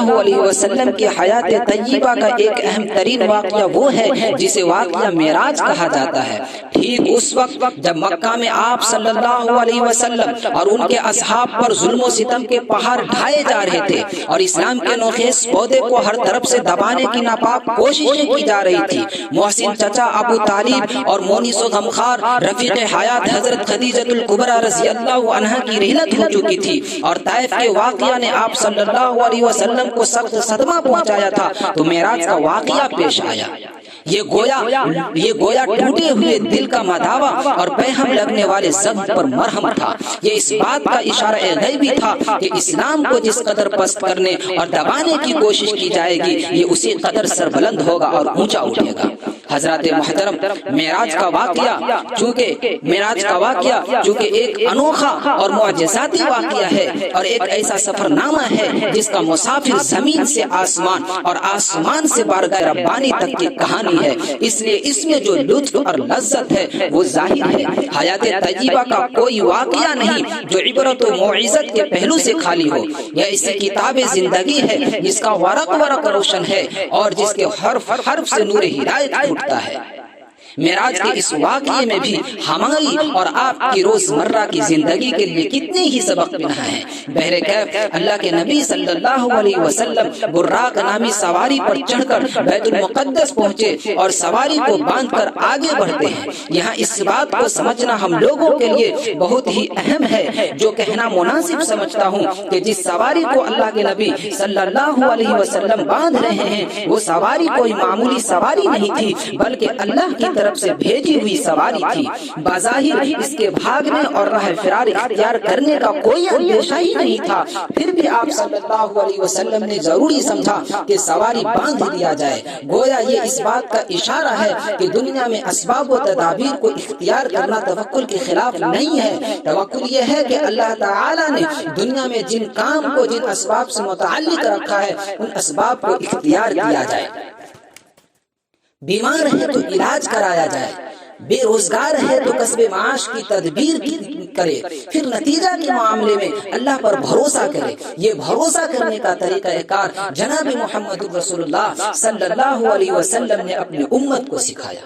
اللہ علیہ وسلم کی حیات طیبہ کا ایک اہم ترین واقعہ وہ ہے جسے واقعہ معراج کہا جاتا ہے۔ ٹھیک اس وقت جب مکہ میں آپ صلی اللہ علیہ وسلم اور ان کے اصحاب پر ظلم و ستم کے پہاڑ ڈھائے جا رہے تھے اور اسلام کے نوخیز پودے کو ہر طرف سے دبانے کی ناپاک کوششیں کی جا رہی تھی، محسن چچا ابو طالب اور مونس و غمخوار رفیق حیات حضرت خدیجہ الکبریٰ رضی اللہ عنہا کی رحلت ہو چکی تھی اور طائف کے واقعہ نے آپ صلی اللہ علیہ وسلم کو سخت صدمہ پہنچایا تھا تو معراج کا واقعہ پیش آیا۔ یہ گویا ٹوٹے ہوئے دل کا مداوا اور بہم لگنے والے زخم پر مرہم تھا۔ یہ اس بات کا اشارہ غیبی تھا کہ اسلام کو جس قدر پست کرنے اور دبانے کی کوشش کی جائے گی یہ اسی قدر سربلند ہوگا اور اونچا اٹھے گا۔ حضرات محترم، معراج کا واقعہ چونکہ ایک انوکھا اور معجزاتی واقعہ ہے اور ایک ایسا سفر نامہ ہے جس کا مسافر زمین سے آسمان اور آسمان سے بارگاہ ربانی تک کی کہانی ہے، اس لیے اس میں جو لطف اور لذت ہے وہ ظاہر ہے۔ حیات طیبہ کا کوئی واقعہ نہیں جو عبرت و موعظت کے پہلو سے خالی ہو، یہ ایسی کتاب زندگی ہے جس کا ورق روشن ہے اور جس کے حرف سے نور ہدایت پھوٹتا ہے۔ معراج کے اس واقعے میں بھی ہماری اور آپ کی روزمرہ کی زندگی کے لیے کتنے ہی سبق پنہاں ہیں۔ بہرکیف اللہ کے نبی صلی اللہ علیہ وسلم براق نامی سواری پر چڑھ کر بیت المقدس پہنچے اور سواری کو باندھ کر آگے بڑھتے ہیں۔ یہاں اس بات کو سمجھنا ہم لوگوں کے لیے بہت ہی اہم ہے، جو کہنا مناسب سمجھتا ہوں کہ جس سواری کو اللہ کے نبی صلی اللہ علیہ وسلم باندھ رہے ہیں وہ سواری کوئی معمولی سواری نہیں تھی بلکہ اللہ کی طرف سے بھیجی ہوئی سواری تھی۔ بظاہر اس کے بھاگنے اور راہ فرار اختیار کرنے کا کوئی اندیشہ ہی نہیں تھا، پھر بھی آپ صلی اللہ علیہ وسلم نے ضروری سمجھا کہ سواری باندھ دیا جائے۔ گویا یہ اس بات کا اشارہ ہے کہ دنیا میں اسباب و تدابیر کو اختیار کرنا توکل کے خلاف نہیں ہے۔ توکل یہ ہے کہ اللہ تعالی نے دنیا میں جن کام کو جن اسباب سے متعلق رکھا ہے ان اسباب کو اختیار کیا جائے۔ بیمار ہے تو علاج کرایا جائے، بے روزگار ہے تو کسب معاش کی تدبیر کرے، پھر نتیجہ کے معاملے میں اللہ پر بھروسہ کرے۔ یہ بھروسہ کرنے کا طریقہ کار جناب محمد رسول اللہ صلی اللہ علیہ وسلم نے اپنی امت کو سکھایا۔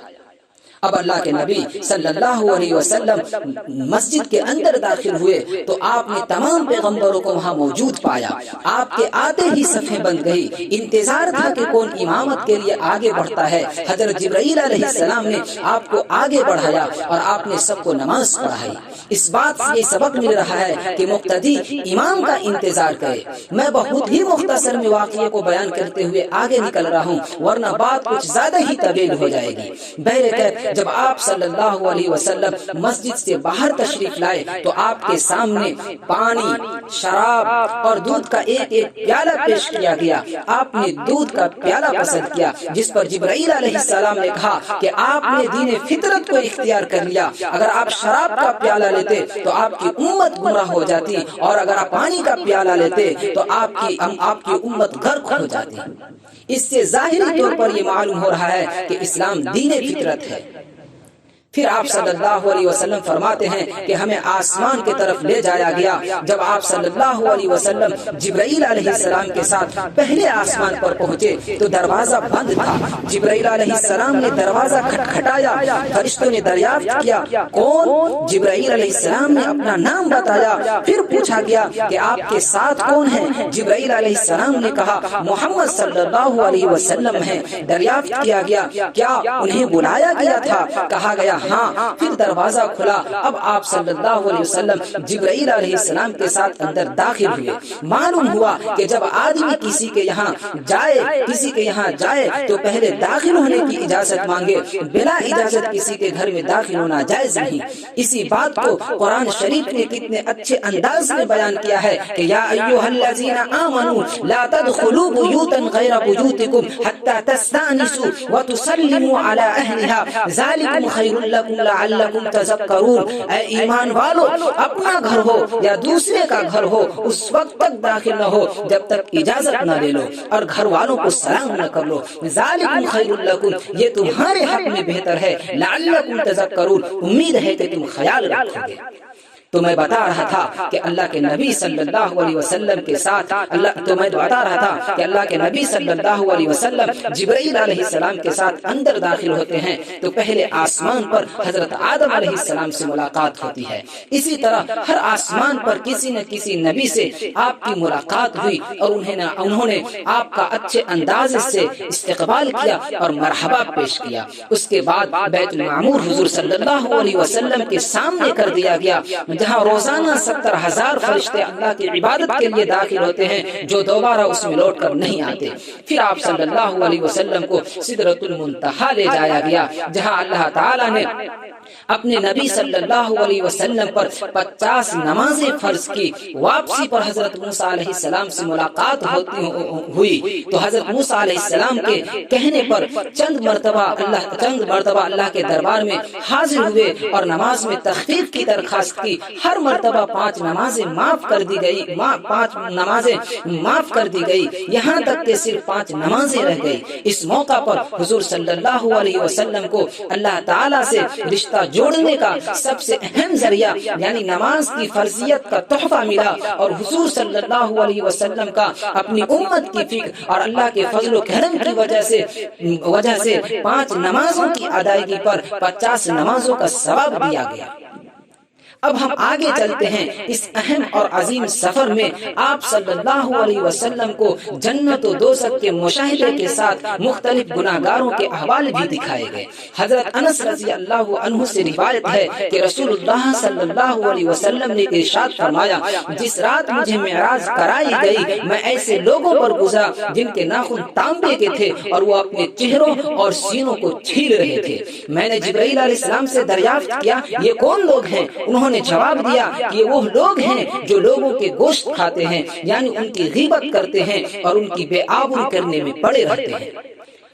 اب اللہ کے نبی صلی اللہ علیہ وسلم مسجد کے اندر داخل ہوئے تو آپ نے تمام پیغمبروں کو وہاں موجود پایا۔ آپ کے آتے ہی صفیں بن گئی، انتظار تھا کہ کون امامت کے لیے آگے بڑھتا ہے۔ حضرت جبرائیل علیہ السلام نے آپ کو آگے بڑھایا اور آپ نے سب کو نماز پڑھائی۔ اس بات سے یہ سبق مل رہا ہے کہ مقتدی امام کا انتظار کرے۔ میں بہت ہی مختصر میں واقعے کو بیان کرتے ہوئے آگے نکل رہا ہوں ورنہ بات کچھ زیادہ ہی طویل ہو جائے گی۔ بہرکیف جب آپ صلی اللہ علیہ وسلم مسجد سے باہر تشریف لائے تو آپ کے سامنے پانی، شراب اور دودھ کا ایک پیالہ پیش کیا گیا۔ آپ نے دودھ کا پیالہ پسند کیا، جس پر جبرائیل علیہ السلام نے کہا کہ آپ نے دین فطرت کو اختیار کر لیا۔ اگر آپ شراب کا پیالہ لیتے تو آپ کی امت گمراہ ہو جاتی اور اگر آپ پانی کا پیالہ لیتے تو آپ کی امت غرق ہو جاتی۔ اس سے ظاہری طور پر یہ معلوم ہو رہا ہے کہ اسلام دین فطرت ہے۔ پھر آپ صلی اللہ علیہ وسلم فرماتے ہیں کہ ہمیں آسمان کی طرف لے جایا گیا۔ جب آپ صلی اللہ علیہ وسلم جبرائیل علیہ السلام کے ساتھ پہلے آسمان پر پہنچے تو دروازہ بند تھا۔ جبرائیل علیہ السلام نے دروازہ کھٹکھٹایا، فرشتوں نے دریافت کیا کون؟ جبرائیل علیہ السلام نے اپنا نام بتایا۔ پھر پوچھا گیا کہ آپ کے ساتھ کون ہے؟ جبرائیل علیہ السلام نے کہا محمد صلی اللہ علیہ وسلم ہیں۔ دریافت کیا گیا کیا انہیں بلایا گیا تھا؟ کہا گیا ہاں۔ پھر دروازہ کھلا۔ اب آپ صلی اللہ علیہ وسلم جبرائیل علیہ السلام کے ساتھ اندر داخل ہوئے۔ معلوم ہوا کہ جب آدمی کسی کے یہاں جائے تو پہلے داخل ہونے کی اجازت مانگے، بلا اجازت کسی کے گھر میں داخل ہونا جائز نہیں۔ اسی بات کو قرآن شریف نے کتنے اچھے انداز میں بیان کیا ہے کہ یا ایھا الذین آمنوا لا تدخلوا بیوتا غیر بیوتکم حتی تستأنسوا وتسلموا علی اہلها ذلکم خیر لکم لعلکم تذکرون۔ اے ایمان والو، اپنا گھر ہو یا دوسرے کا گھر ہو اس وقت تک داخل نہ ہو جب تک اجازت نہ لے لو اور گھر والوں کو سلام نہ کر لو۔ ذالکم خیر لکم، یہ تمہارے حق میں بہتر ہے، لعلکم تذکرون، امید ہے کہ تم خیال رکھو گے۔ تو میں بتا رہا تھا کہ اللہ کے نبی صلی اللہ علیہ وسلم کے ساتھ اللہ کے نبی صلی اللہ علیہ وسلم جبرائیل علیہ السلام کے ساتھ اندر داخل ہوتے ہیں تو پہلے آسمان پر حضرت آدم علیہ السلام سے ملاقات ہوتی ہے. اسی طرح ہر آسمان پر کسی نہ کسی نبی سے آپ کی ملاقات ہوئی اور انہوں نے آپ کا اچھے انداز سے استقبال کیا اور مرحبا پیش کیا. اس کے بعد بیت المعمور حضور صلی اللہ علیہ وسلم کے سامنے کر دیا گیا، جہاں روزانہ 70,000 فرشتے اللہ کی عبادت کے لیے داخل ہوتے ہیں جو دوبارہ اس میں لوٹ کر نہیں آتے. پھر آپ صلی اللہ علیہ وسلم کو سدرۃ المنتہا لے جایا گیا، جہاں اللہ تعالی نے اپنے نبی صلی اللہ علیہ وسلم پر 50 نمازیں فرض کی. واپسی پر حضرت موسیٰ علیہ السلام سے ملاقات ہوئی تو حضرت موسیٰ علیہ السلام کے کہنے پر چند مرتبہ اللہ کے دربار میں حاضر ہوئے اور نماز میں تخفیف کی درخواست کی. ہر مرتبہ 5 نمازیں معاف کر دی گئی یہاں تک کہ صرف 5 نمازیں رہ گئی. اس موقع پر حضور صلی اللہ علیہ وسلم کو اللہ تعالیٰ سے رشتہ جوڑنے کا سب سے اہم ذریعہ یعنی نماز کی فرضیت کا تحفہ ملا، اور حضور صلی اللہ علیہ وسلم کا اپنی امت کی فکر اور اللہ کے فضل و کرم کی وجہ سے 5 نمازوں کی ادائیگی پر 50 نمازوں کا ثواب دیا گیا. اب ہم آگے چلتے ہیں. اس اہم اور عظیم سفر میں آپ صلی اللہ علیہ وسلم کو جنت و دوزخ کے مشاہدے کے ساتھ مختلف گناہگاروں کے احوال بھی دکھائے گئے. حضرت انس رضی اللہ عنہ سے روایت ہے کہ رسول اللہ صلی اللہ علیہ وسلم نے ارشاد فرمایا، جس رات مجھے معراج کرائی گئی میں ایسے لوگوں پر گزرا جن کے ناخن تانبے کے تھے اور وہ اپنے چہروں اور سینوں کو چھیل رہے تھے. میں نے جبرائیل علیہ السلام سے دریافت کیا، یہ کون لوگ ہیں؟ انہوں نے جواب دیا کہ وہ لوگ ہیں جو لوگوں کے گوشت کھاتے ہیں، یعنی ان کی غیبت کرتے ہیں اور ان کی بے آبروئی کرنے میں پڑے رہتے ہیں.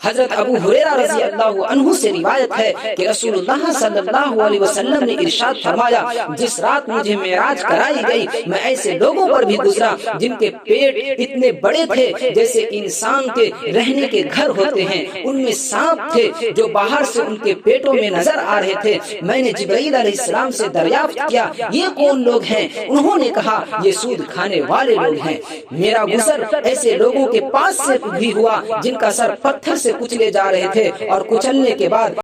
حضرت ابو ہریرہ رضی اللہ عنہ سے روایت ہے کہ رسول اللہ صلی اللہ علیہ وسلم نے ارشاد فرمایا، جس رات مجھے معراج کرائی گئی میں ایسے لوگوں پر بھی گزرا جن کے پیٹ اتنے بڑے تھے جیسے انسان کے رہنے کے گھر ہوتے ہیں. ان میں سانپ تھے جو باہر سے ان کے پیٹوں میں نظر آ رہے تھے. میں نے جبرائیل علیہ السلام سے دریافت کیا، یہ کون لوگ ہیں؟ انہوں نے کہا، یہ سود کھانے والے لوگ ہیں. میرا گزر ایسے لوگوں کے پاس سے بھی ہوا جن کا سر پتھر سے کچلے جا رہے تھے اور کچلنے کے بعد